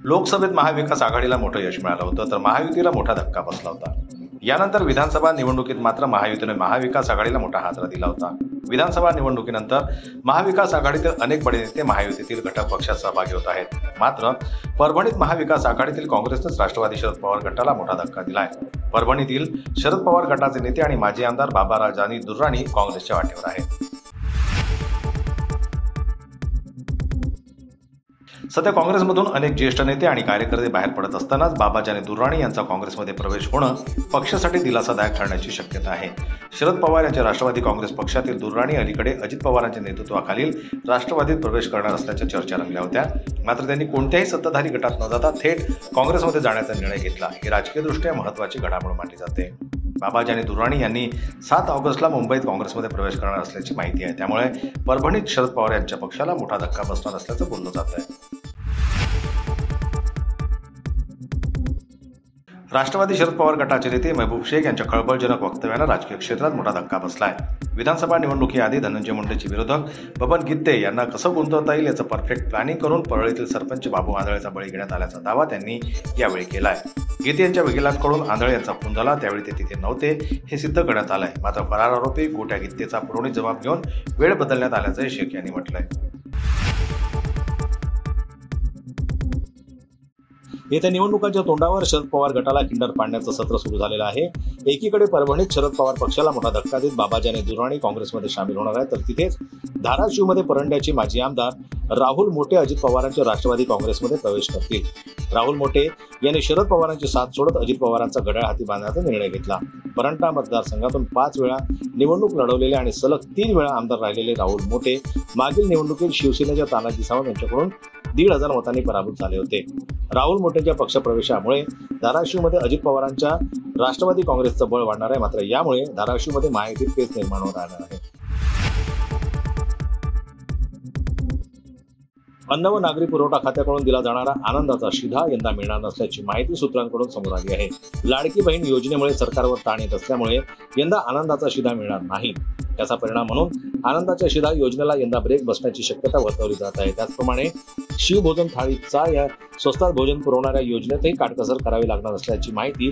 लोकसभेत महाविकास आघाडीला मोठं यश मिळालं होतं, तर महायुतीला मोठा धक्का बसला होता। यानंतर विधानसभा निवडणुकीत मात्र महायुतीने महाविकास आघाडीला मोठा हादरा दिला होता। विधानसभा निवडणुकीनंतर महाविकास आघाडीतील अनेक बडे नेते महायुतीतील घटक पक्षात सहभागी होत आहेत। मात्र परभणीत महाविकास आघाडीतील काँग्रेसनेच राष्ट्रवादी शरद पवार गटाला मोठा धक्का दिलाय। परभणीतील शरद पवार गटाचे नेते आणि माजी आमदार बाबा राजानी दुर्राणी काँग्रेसच्या वाटेवर आहेत। सध्या काँग्रेसमधून अनेक ज्येष्ठ नेते आणि कार्यकर्ते बाहेर पडत असतानाच बाबाजानी दुर्राणी यांचा काँग्रेसमध्ये प्रवेश होणं पक्षासाठी दिलासादायक ठरण्याची शक्यता आहे। शरद पवार यांच्या राष्ट्रवादी काँग्रेस पक्षातील दुर्राणी अलीकडे अजित पवारांच्या नेतृत्वाखालील राष्ट्रवादीत प्रवेश करणार असल्याच्या चर्चा रंगल्या होत्या। मात्र त्यांनी कोणत्याही सत्ताधारी गटात न जाता थेट काँग्रेसमध्ये जाण्याचा निर्णय घेतला। ही राजकीयदृष्ट्या महत्त्वाची घडामोड मानली जाते। बाबाजानी दुर्राणी यांनी 7 ऑगस्टला मुंबईत काँग्रेसमध्ये प्रवेश करणार असल्याची माहिती आहे। त्यामुळे परभणीत शरद पवार यांच्या पक्षाला मोठा धक्का बसणार असल्याचं बोललं जात आहे। राष्ट्रवादी शरद पवार गटाचे नेते महबूब शेख यांच्या खळबळजनक वक्तव्यानं राजकीय क्षेत्रात मोठा धक्का बसलाय। विधानसभा निवडणुकीआधी धनंजय मुंडेचे विरोधक बबन गित्ते यांना कसं गुंतवता येईल याचं परफेक्ट प्लॅनिंग करून परळीतील सरपंच बाबू आंधळेचा बळी घेण्यात आल्याचा दावा त्यांनी यावेळी केलाय। गित्ते यांच्या वकिलांकडून आंधळे यांचा फोन झाला, त्यावेळी ते तिथे नव्हते हे सिद्ध करण्यात आलंय। मात्र फरार आरोपी गोट्या गित्तेचा पुरवणी जबाब घेऊन वेळ बदलण्यात आल्याचंही शेख यांनी म्हटलंय। येत्या निवडणुकांच्या तोंडावर शरद पवार गटाला खिंडार पाडण्याचं सत्र सुरू झालेलं आहे। एकीकडे परभणीत शरद पवार पक्षाला मोठा धक्का देत बाबाजानी दुर्राणी काँग्रेसमध्ये सामील होणार आहे, तर तिथेच धाराशिवमध्ये परंड्याचे माजी आमदार राहुल मोटे अजित पवारांच्या राष्ट्रवादी काँग्रेसमध्ये प्रवेश करतील। राहुल मोटे यांनी शरद पवारांची साथ सोडत अजित पवारांचा घड्याळ हाती बांधण्याचा निर्णय घेतला। परंडा मतदारसंघातून 5 वेळा निवडणूक लढवलेले आणि सलग 3 वेळा आमदार राहिलेले राहुल मोटे मागील निवडणुकीत शिवसेनेच्या तानाजी सावंत यांच्याकडून 1,500 मतांनी पराभूत झाले होते। राहुल मोटेंच्या पक्षप्रवेशामुळे धाराशिवमध्ये अजित पवारांच्या राष्ट्रवादी काँग्रेसचं बळ वाढणार आहे। मात्र यामुळे धाराशिवमध्ये महायुतीत पेच निर्माण होत राहणार आहे। अन्न व नागरी पुरवठा खात्याकडून दिला जाणारा आनंदाचा शिधा यंदा मिळणार नसल्याची माहिती सूत्रांकडून समोर आली आहे। लाडकी बहीण योजनेमुळे सरकारवर ताण येत असल्यामुळे यंदा आनंदाचा शिधा मिळणार नाही। त्याचा परिणाम म्हणून आनंदाच्या शिधा योजनेला यंदा ब्रेक बसण्याची शक्यता वर्तवली जात आहे। त्याचप्रमाणे शिवभोजन थाळीचा या स्वस्तात भोजन पुरवणाऱ्या योजनेतही काटकसर करावी लागणार असल्याची माहिती